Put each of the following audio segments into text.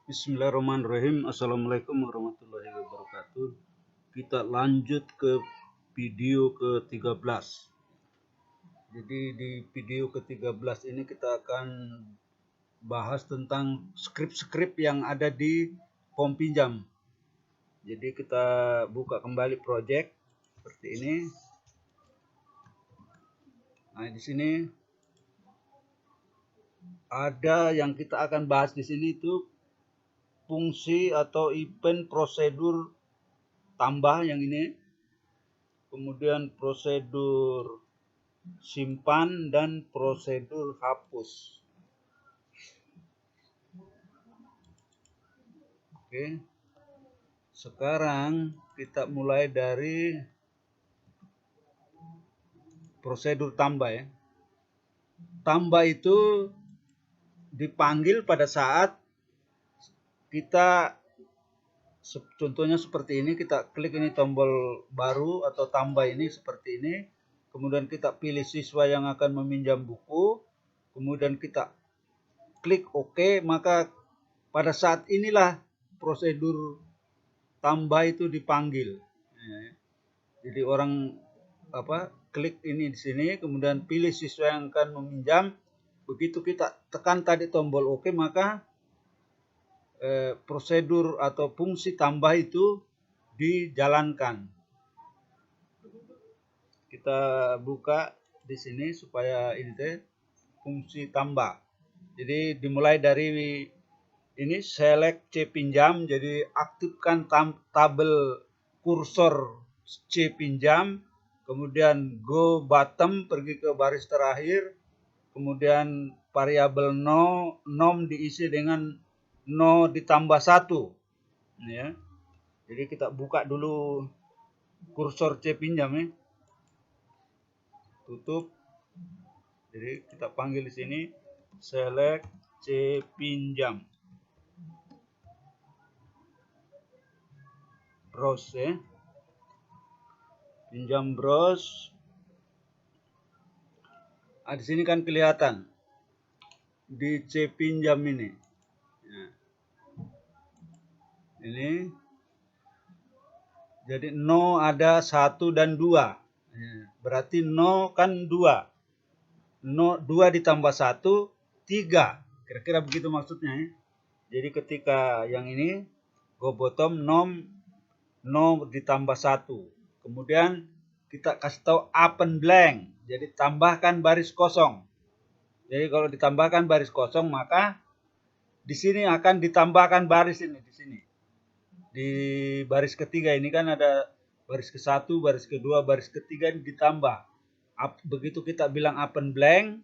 Bismillahirrahmanirrahim. Assalamualaikum warahmatullahi wabarakatuh. Kita lanjut ke video ke-13. Jadi di video ke-13 ini kita akan bahas tentang skrip-skrip yang ada di form pinjam. Jadi kita buka kembali project seperti ini. Nah, di sini ada yang kita akan bahas di sini itu fungsi atau event prosedur tambah yang ini, kemudian prosedur simpan dan prosedur hapus. Oke. Sekarang kita mulai dari prosedur tambah ya. Tambah itu dipanggil pada saat kita, contohnya seperti ini, kita klik ini tombol baru atau tambah ini seperti ini, kemudian kita pilih siswa yang akan meminjam buku, kemudian kita klik OK, maka pada saat inilah prosedur tambah itu dipanggil. Jadi orang klik ini di sini, kemudian pilih siswa yang akan meminjam. Begitu kita tekan tadi tombol OK, maka prosedur atau fungsi tambah itu dijalankan. Kita buka di sini supaya ini fungsi tambah. Jadi dimulai dari ini select C pinjam, jadi aktifkan tabel kursor C pinjam, kemudian go bottom, pergi ke baris terakhir, kemudian variabel nom diisi dengan no ditambah 1 ya. Jadi kita buka dulu kursor C pinjam ya. Tutup. Jadi kita panggil di sini select C pinjam. Browse ya. Pinjam browse. Di sini kan kelihatan di C pinjam ini. Nah, ini jadi no ada 1 dan 2. Berarti no kan 2. No 2 ditambah 1 3. Kira-kira begitu maksudnya ya. Jadi ketika yang ini go bottom no ditambah 1. Kemudian kita kasih tahu open blank. Jadi tambahkan baris kosong. Jadi kalau ditambahkan baris kosong, maka di sini akan ditambahkan baris ini di sini. Di baris ketiga ini kan ada baris ke-1, baris kedua, baris ketiga ditambah. Begitu kita bilang open blank,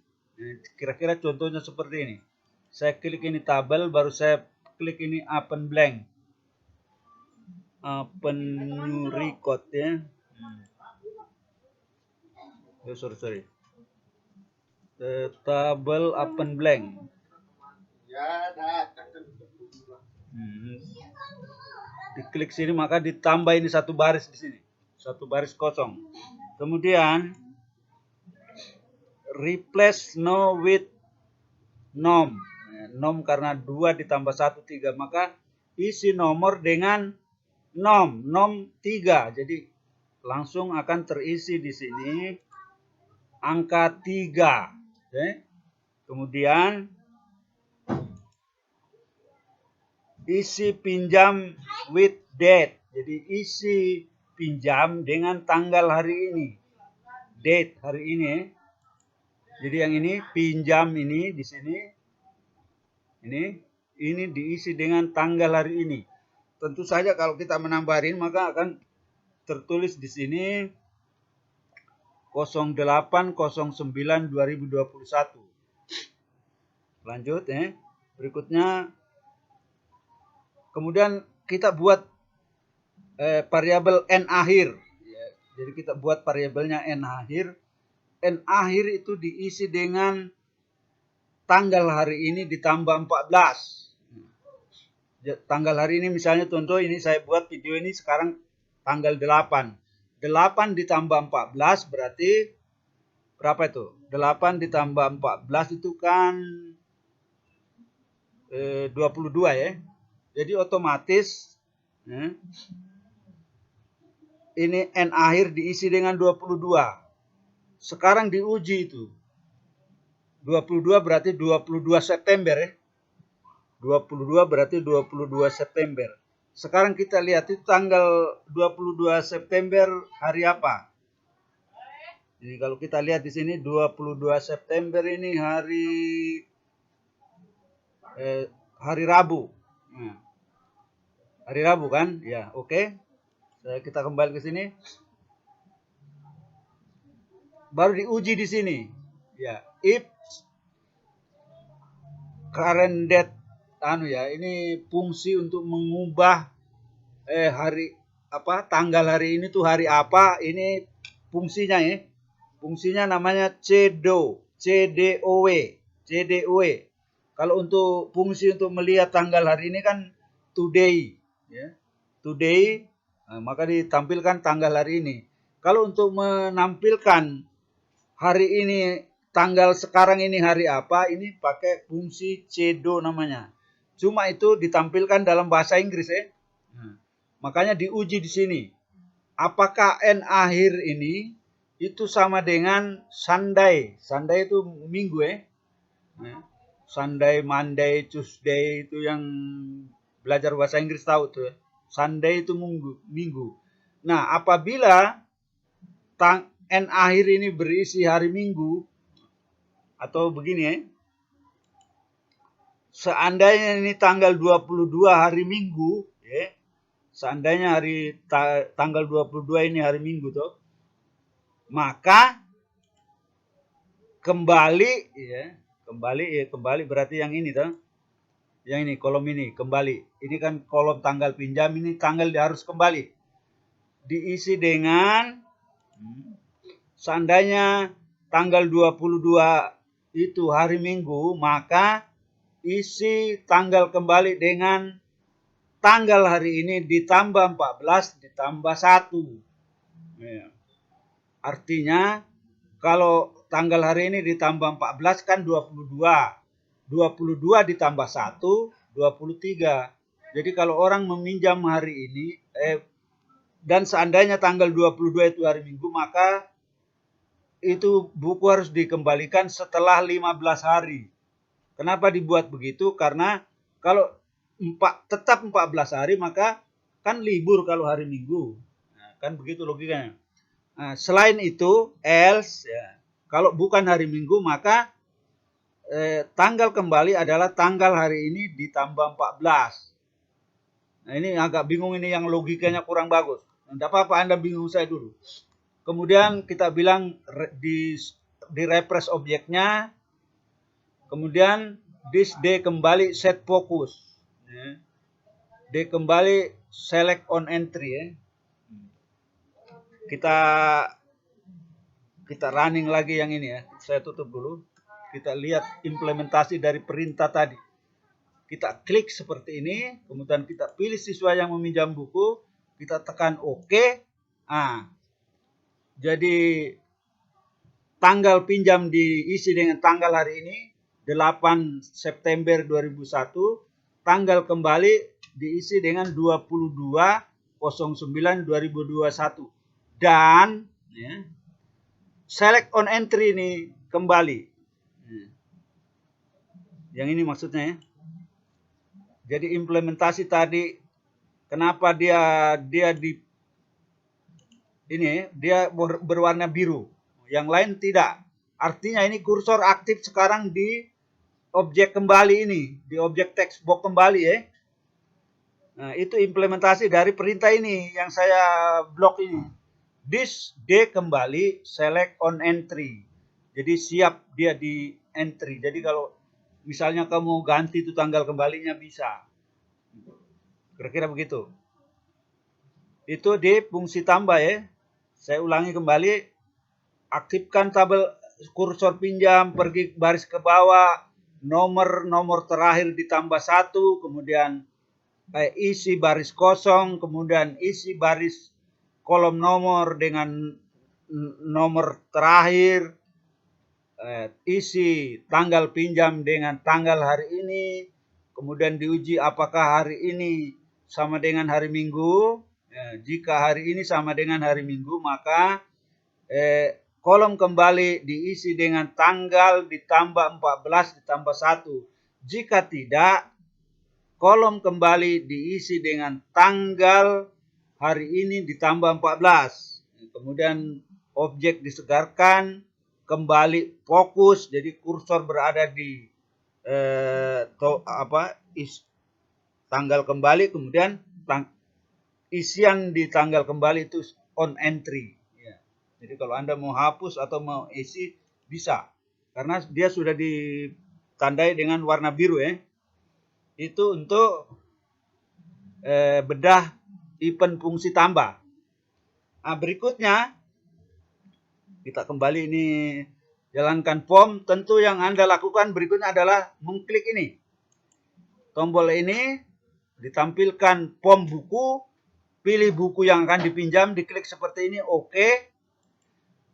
kira-kira contohnya seperti ini. Saya klik ini tabel, baru saya klik ini open blank. Open new record ya. Sorry. Tabel open blank. Diklik sini maka ditambah ini satu baris di sini, satu baris kosong. Kemudian replace no with nom. Nom karena 2 ditambah 1 3, maka isi nomor dengan nom 3. Jadi langsung akan terisi di sini angka 3. Okay. Kemudian isi pinjam with date. Jadi isi pinjam dengan tanggal hari ini. Date hari ini. Jadi yang ini pinjam ini di sini. Ini diisi dengan tanggal hari ini. Tentu saja kalau kita menambahin maka akan tertulis di sini 0809/2021. Lanjut ya. Berikutnya kemudian kita buat variabel n akhir. Ya, jadi kita buat variabelnya n akhir. N akhir itu diisi dengan tanggal hari ini ditambah 14. Tanggal hari ini misalnya contoh ini saya buat video ini sekarang tanggal 8. 8 ditambah 14 berarti berapa itu? 8 ditambah 14 itu kan 22 ya. Jadi otomatis ini N akhir diisi dengan 22. Sekarang diuji itu. 22 berarti 22 September ya. 22 berarti 22 September. Sekarang kita lihat itu tanggal 22 September hari apa? Jadi kalau kita lihat di sini 22 September ini hari Rabu. Nah, hari Rabu kan? Ya, oke. Kita kembali ke sini. Baru diuji di sini. Ya, if current date ini fungsi untuk mengubah tanggal hari ini tuh hari apa, ini fungsinya ya. Fungsinya namanya CDOW. Kalau untuk fungsi untuk melihat tanggal hari ini kan today ya. Today, maka ditampilkan tanggal hari ini. Kalau untuk menampilkan hari ini tanggal sekarang ini hari apa, ini pakai fungsi CDO namanya. Cuma itu ditampilkan dalam bahasa Inggris ya. Makanya diuji di sini. Apakah N akhir ini itu sama dengan Sunday? Sunday itu minggu ya. Sunday, Monday, Tuesday itu yang belajar bahasa Inggris tahu tuh ya. Sunday itu minggu. Nah, apabila N akhir ini berisi hari Minggu, atau begini ya, seandainya ini tanggal 22 hari Minggu, ya, seandainya tanggal 22 ini hari Minggu tuh, maka kembali berarti yang ini tuh, yang ini kolom ini kembali. Ini kan kolom tanggal pinjam, ini tanggal harus kembali. Diisi dengan seandainya tanggal 22 itu hari Minggu, maka isi tanggal kembali dengan tanggal hari ini ditambah 14 ditambah 1. Ya. Artinya kalau tanggal hari ini ditambah 14 kan 22. 22 ditambah 1, 23. Jadi kalau orang meminjam hari ini, dan seandainya tanggal 22 itu hari Minggu, maka itu buku harus dikembalikan setelah 15 hari. Kenapa dibuat begitu? Karena kalau tetap 14 hari, maka kan libur kalau hari Minggu. Nah, kan begitu logikanya. Nah, selain itu, else, ya, kalau bukan hari Minggu, maka tanggal kembali adalah tanggal hari ini ditambah 14. Nah, ini agak bingung, ini yang logikanya kurang bagus. Tidak apa-apa, Anda bingung, saya dulu. Kemudian kita bilang di refresh objeknya. Kemudian this day kembali set focus. D kembali select on entry ya. Kita running lagi yang ini ya. Saya tutup dulu. Kita lihat implementasi dari perintah tadi. Kita klik seperti ini, kemudian kita pilih siswa yang meminjam buku, kita tekan OK. Jadi tanggal pinjam diisi dengan tanggal hari ini 8 September 2001, tanggal kembali diisi dengan 22/09/2021 dan ya, select on entry ini kembali. Yang ini maksudnya ya. Jadi implementasi tadi kenapa dia berwarna biru, yang lain tidak. Artinya ini kursor aktif sekarang di objek kembali ini, di objek text box kembali ya. Nah, itu implementasi dari perintah ini yang saya blok ini. This day kembali select on entry. Jadi siap dia di entry. Jadi kalau misalnya kamu ganti itu tanggal kembalinya bisa. Kira-kira begitu. Itu di fungsi tambah ya. Saya ulangi kembali. Aktifkan tabel kursor pinjam, pergi baris ke bawah, nomor terakhir ditambah 1, kemudian isi baris kosong, kemudian isi baris kolom nomor dengan nomor terakhir, isi tanggal pinjam dengan tanggal hari ini, kemudian diuji apakah hari ini sama dengan hari Minggu. Jika hari ini sama dengan hari Minggu, maka kolom kembali diisi dengan tanggal ditambah 14 ditambah 1. Jika tidak, kolom kembali diisi dengan tanggal hari ini ditambah 14. Kemudian objek disegarkan, kembali fokus, jadi kursor berada di tanggal kembali, kemudian isian di tanggal kembali itu on entry. Ya. Jadi kalau Anda mau hapus atau mau isi bisa, karena dia sudah ditandai dengan warna biru ya. Itu untuk bedah event fungsi tambah. Nah, berikutnya kita kembali ini jalankan form. Tentu yang Anda lakukan berikutnya adalah mengklik ini. Tombol ini ditampilkan form buku, pilih buku yang akan dipinjam, diklik seperti ini, oke.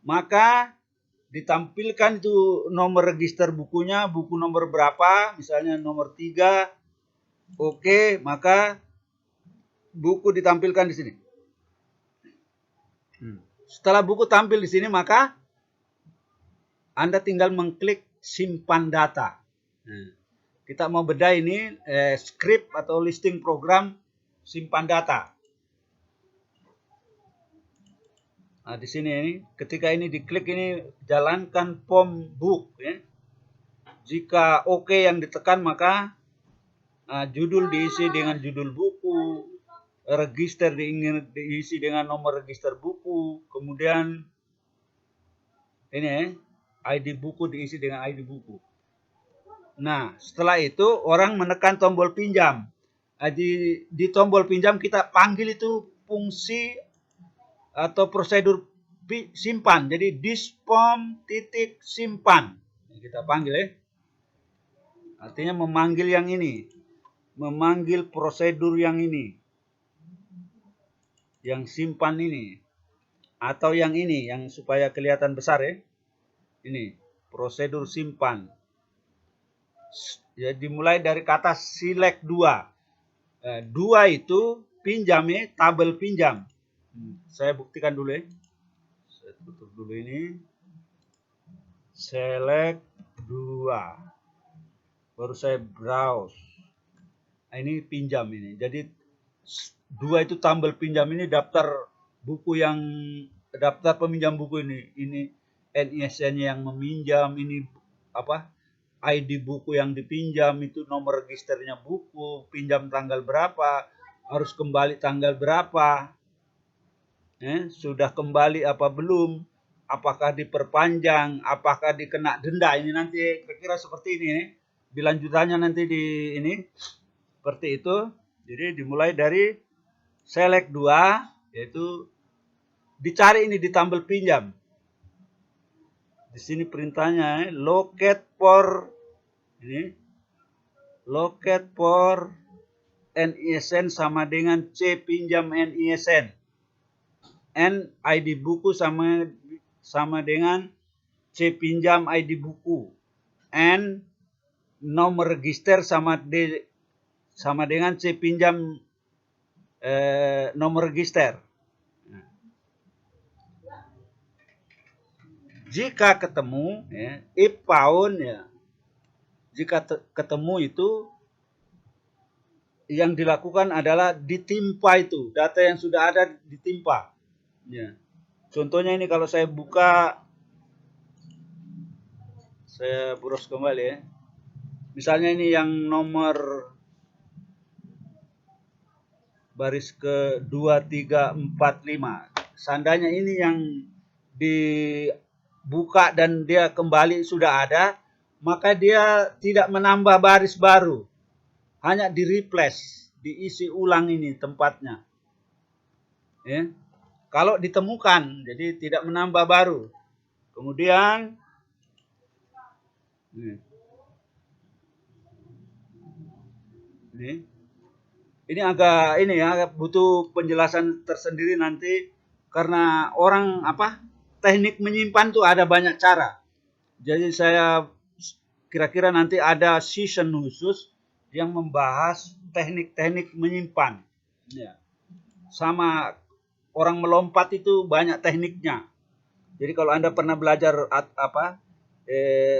Maka ditampilkan itu nomor register bukunya, buku nomor berapa, misalnya nomor 3. Oke, maka buku ditampilkan di sini. Setelah buku tampil di sini, maka Anda tinggal mengklik simpan data. Kita mau bedah ini script atau listing program simpan data. Nah, di sini ini, ketika ini diklik ini jalankan form book. Ya. Jika oke yang ditekan, maka judul diisi dengan judul buku, register diisi dengan nomor register buku, kemudian ini ID buku diisi dengan ID buku. Nah, setelah itu orang menekan tombol pinjam. Di tombol pinjam kita panggil itu fungsi atau prosedur simpan. Jadi dispom titik simpan. Kita panggil ya. Artinya memanggil yang ini. Memanggil prosedur yang ini. Yang simpan ini. Atau yang ini. Yang supaya kelihatan besar ya. Ini. Prosedur simpan. Ya, dimulai dari kata select 2. 2 itu pinjam ya. Tabel pinjam. Saya buktikan dulu ya. Saya tutup dulu ini. Select 2. Baru saya browse. Nah, ini pinjam ini. Jadi 2 itu tabel pinjam ini daftar buku yang daftar peminjam buku ini. Ini NISN-nya yang meminjam, ini apa? ID buku yang dipinjam, itu nomor registernya buku, pinjam tanggal berapa, harus kembali tanggal berapa. Sudah kembali apa belum? Apakah diperpanjang? Apakah dikena denda? Ini nanti kira-kira seperti ini. Bilanjutannya nanti di ini seperti itu. Jadi dimulai dari select 2, yaitu dicari ini di tabel pinjam. Di sini perintahnya locate for ini locate for NISN sama dengan C pinjam NISN. N ID buku sama dengan C pinjam ID buku. N nomor register sama dengan C pinjam nomor register. Jika ketemu, ya, if found, ya, jika ketemu itu yang dilakukan adalah ditimpa itu data yang sudah ada ditimpa. Ya. Contohnya ini kalau saya buka, saya browse kembali ya. Misalnya ini yang nomor baris ke 2, 3, 4, 5. Seandainya ini yang dibuka dan dia kembali sudah ada, maka dia tidak menambah baris baru. Hanya di replace, diisi ulang ini tempatnya. Ya. Kalau ditemukan, jadi tidak menambah baru. Kemudian ini agak butuh penjelasan tersendiri nanti, karena orang teknik menyimpan tuh ada banyak cara. Jadi saya kira-kira nanti ada season khusus yang membahas teknik-teknik menyimpan. Ya. Sama orang melompat itu banyak tekniknya. Jadi kalau Anda pernah belajar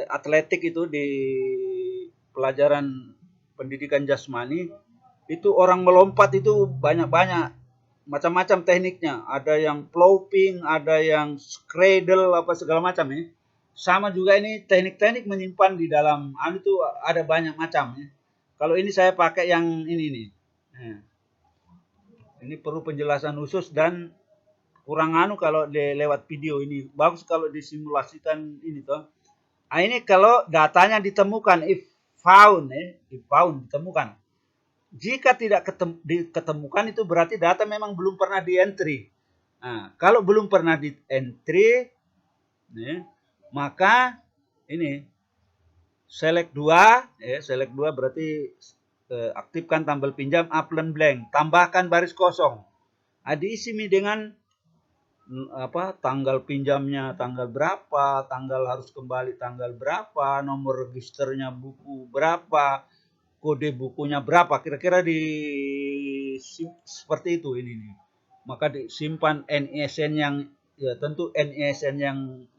atletik itu di pelajaran pendidikan jasmani, itu orang melompat itu banyak-banyak macam-macam tekniknya. Ada yang flopping, ada yang cradle, apa segala macam ya. Sama juga ini teknik-teknik menyimpan di dalam itu ada banyak macam ya. Kalau ini saya pakai yang ini nih. Ini perlu penjelasan khusus dan kurang kalau lewat video ini. Bagus kalau disimulasikan ini toh. Nah, ini kalau datanya ditemukan, if found ditemukan. Jika tidak diketemukan itu berarti data memang belum pernah di entry. Nah, kalau belum pernah di entry, maka ini select 2, select 2 berarti aktifkan tabel pinjam upland blank, tambahkan baris kosong. Nah, diisi dengan tanggal pinjamnya tanggal berapa, tanggal harus kembali tanggal berapa, nomor registernya buku berapa, kode bukunya berapa, kira-kira seperti itu ini nih. Maka disimpan NISN yang tentu NISN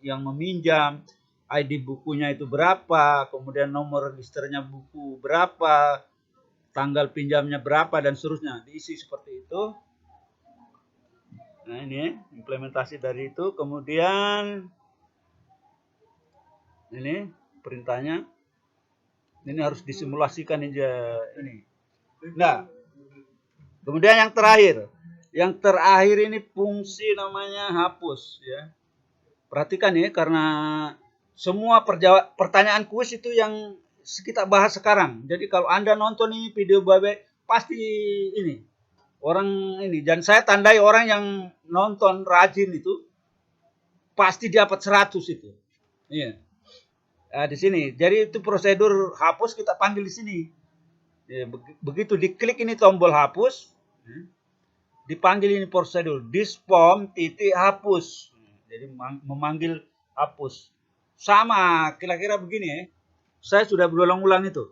yang meminjam, ID bukunya itu berapa, kemudian nomor registernya buku berapa, tanggal pinjamnya berapa dan seterusnya, diisi seperti itu. Nah, ini implementasi dari itu. Kemudian ini perintahnya. Ini harus disimulasikan ini. Nah, kemudian yang terakhir. Yang terakhir ini fungsi namanya hapus ya. Perhatikan ya, karena semua pertanyaan kuis itu yang kita bahas sekarang. Jadi kalau Anda nonton ini video Babe, pasti ini orang ini, dan saya tandai orang yang nonton rajin itu pasti dapat 100 itu. Iya. Nah, di sini. Jadi itu prosedur hapus kita panggil di sini. Ya, begitu diklik ini tombol hapus, dipanggil ini prosedur this form hapus. Jadi memanggil hapus. Sama kira-kira begini ya. Saya sudah berulang-ulang itu.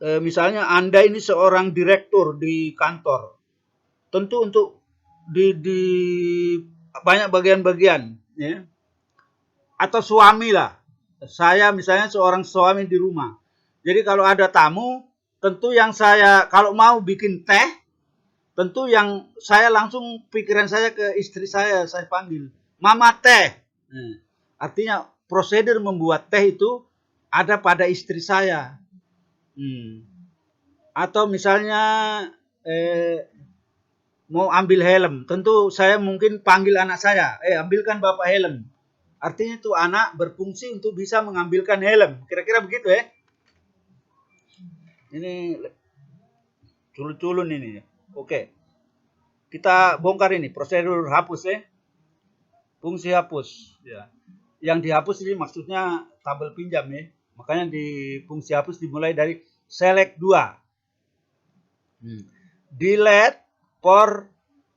Misalnya Anda ini seorang direktur di kantor, tentu untuk di banyak bagian-bagian, ya. Atau suami lah. Saya misalnya seorang suami di rumah. Jadi kalau ada tamu, tentu yang saya kalau mau bikin teh, tentu yang saya langsung pikiran saya ke istri saya panggil, Mama teh. Artinya prosedur membuat teh itu ada pada istri saya. Atau misalnya mau ambil helm, tentu saya mungkin panggil anak saya, ambilkan bapak helm. Artinya itu anak berfungsi untuk bisa mengambilkan helm. Kira-kira begitu ya. Ini culun-culun ini. Oke. Kita bongkar ini prosedur hapus ya. Fungsi hapus ya. Yang dihapus ini maksudnya tabel pinjam ya. Makanya di fungsi hapus dimulai dari select 2. Delete for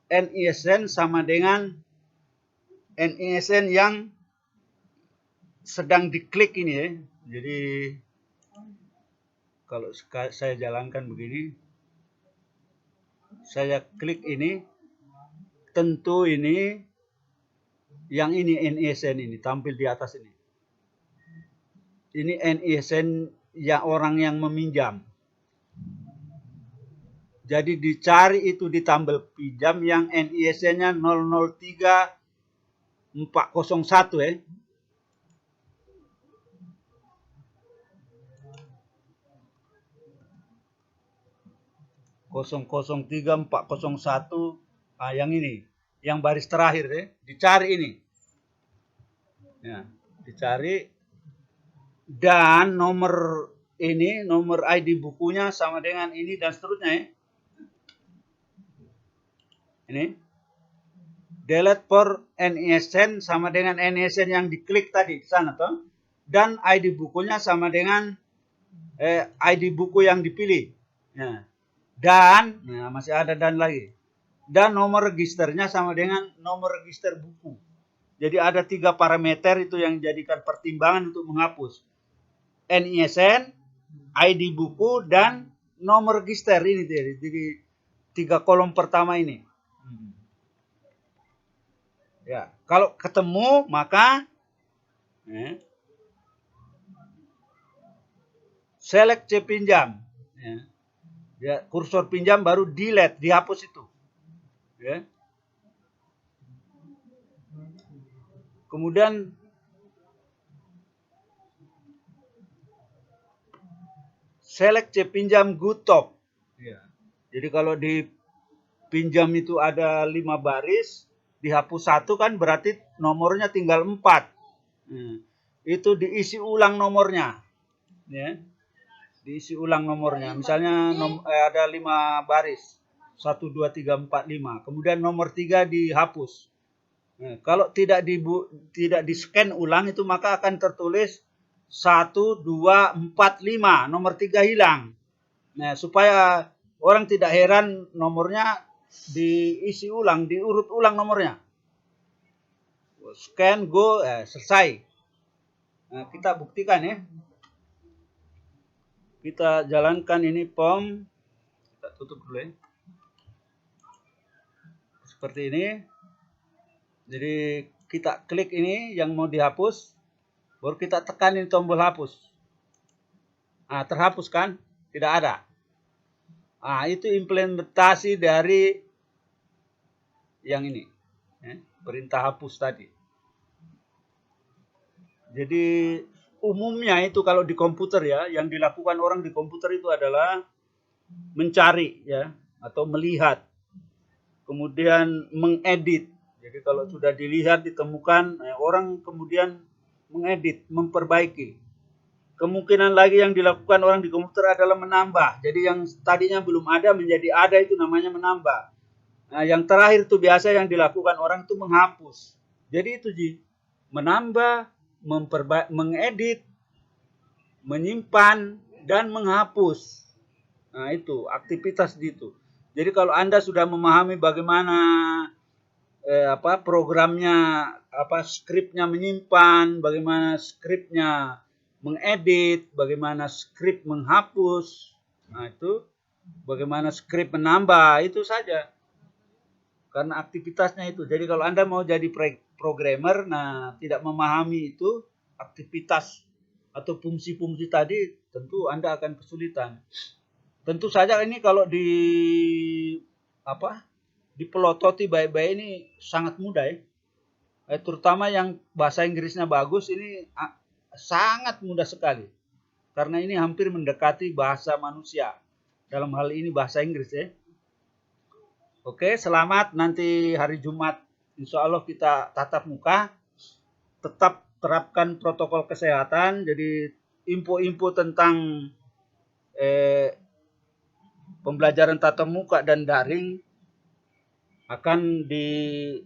NISN sama dengan NISN yang sedang diklik ini ya. Jadi kalau saya jalankan begini, saya klik ini, tentu ini yang ini NISN ini tampil di atas ini. Ini NISN yang orang yang meminjam. Jadi dicari itu di tabel pinjam yang NISN-nya 003401 ya. 003401, yang ini, yang baris terakhir ya, dicari ini. Ya, dicari dan nomor ini, nomor ID bukunya sama dengan ini dan seterusnya ya. Ini delete for NISN sama dengan NISN yang diklik tadi di sana toh, dan ID bukunya sama dengan ID buku yang dipilih. Ya. Dan masih ada dan lagi. Dan nomor registernya sama dengan nomor register buku. Jadi ada 3 parameter itu yang dijadikan pertimbangan untuk menghapus. NISN, ID buku dan nomor register ini. Jadi 3 kolom pertama ini. Ya, kalau ketemu maka select C pinjam. Ya, kursor pinjam baru delete, dihapus itu. Ya. Kemudian select C pinjam good top. Ya. Jadi kalau di pinjam itu ada 5 baris, dihapus 1 kan berarti nomornya tinggal 4. Itu diisi ulang nomornya. Ya. Diisi ulang nomornya. Misalnya ada 5 baris. 1, 2, 3, 4, 5. Kemudian nomor 3 dihapus. Nah, kalau tidak di scan ulang itu maka akan tertulis 1, 2, 4, 5. Nomor 3 hilang. Nah, supaya orang tidak heran nomornya diisi ulang, diurut ulang nomornya. Scan, go, selesai. Nah, kita buktikan ya. Kita jalankan ini POM. Kita tutup dulu ya. Seperti ini. Jadi kita klik ini yang mau dihapus. Baru kita tekan ini tombol hapus. Nah, terhapus kan? Tidak ada. Nah, itu implementasi dari yang ini. Perintah hapus tadi. Jadi umumnya itu kalau di komputer ya, yang dilakukan orang di komputer itu adalah mencari ya, atau melihat. Kemudian mengedit. Jadi kalau sudah dilihat, ditemukan, orang kemudian mengedit, memperbaiki. Kemungkinan lagi yang dilakukan orang di komputer adalah menambah. Jadi yang tadinya belum ada menjadi ada, itu namanya menambah. Nah, yang terakhir itu biasa yang dilakukan orang itu menghapus. Jadi itu menambah, mengedit, menyimpan, dan menghapus. Nah, itu aktivitas gitu. Jadi kalau Anda sudah memahami bagaimana programnya, skripnya menyimpan, bagaimana skripnya mengedit, bagaimana skrip menghapus, nah itu bagaimana skrip menambah, itu saja. Karena aktivitasnya itu. Jadi kalau Anda mau jadi programmer, nah tidak memahami itu aktivitas atau fungsi-fungsi tadi, tentu Anda akan kesulitan. Tentu saja ini kalau dipelototi baik-baik ini sangat mudah ya. Terutama yang bahasa Inggrisnya bagus ini sangat mudah sekali. Karena ini hampir mendekati bahasa manusia. Dalam hal ini bahasa Inggris ya. Oke, selamat. Nanti hari Jumat insya Allah kita tatap muka. Tetap terapkan protokol kesehatan. Jadi info-info tentang pembelajaran tatap muka dan daring akan di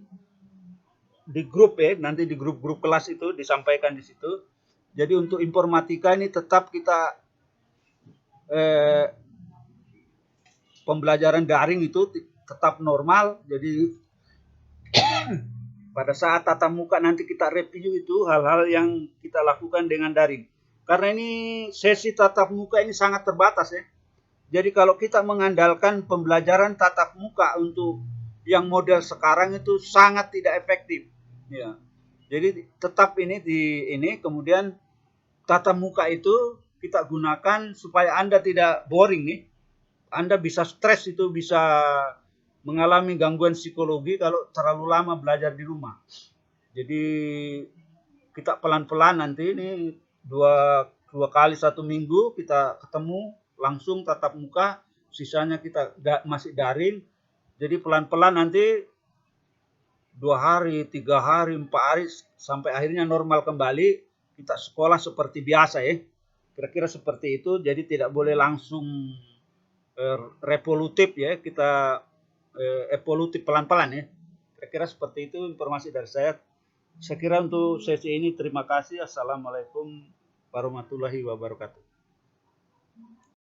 grup ya, nanti di grup-grup kelas itu disampaikan di situ. Jadi untuk informatika ini tetap kita pembelajaran daring itu tetap normal. Jadi pada saat tatap muka nanti kita review itu hal-hal yang kita lakukan dengan daring. Karena ini sesi tatap muka ini sangat terbatas ya. Jadi kalau kita mengandalkan pembelajaran tatap muka untuk yang model sekarang itu sangat tidak efektif. Ya. Jadi tetap ini kemudian tatap muka itu kita gunakan supaya Anda tidak boring nih. Anda bisa stres, itu bisa mengalami gangguan psikologi kalau terlalu lama belajar di rumah. Jadi kita pelan-pelan nanti ini dua kali 1 minggu kita ketemu langsung tatap muka, sisanya kita masih daring. Jadi pelan-pelan nanti 2 hari, 3 hari, 4 hari sampai akhirnya normal kembali. Kita sekolah seperti biasa ya. Kira-kira seperti itu. Jadi tidak boleh langsung revolutif ya. Kita evolutif pelan-pelan ya. Kira-kira seperti itu informasi dari saya. Saya kira untuk sesi ini terima kasih. Assalamualaikum warahmatullahi wabarakatuh.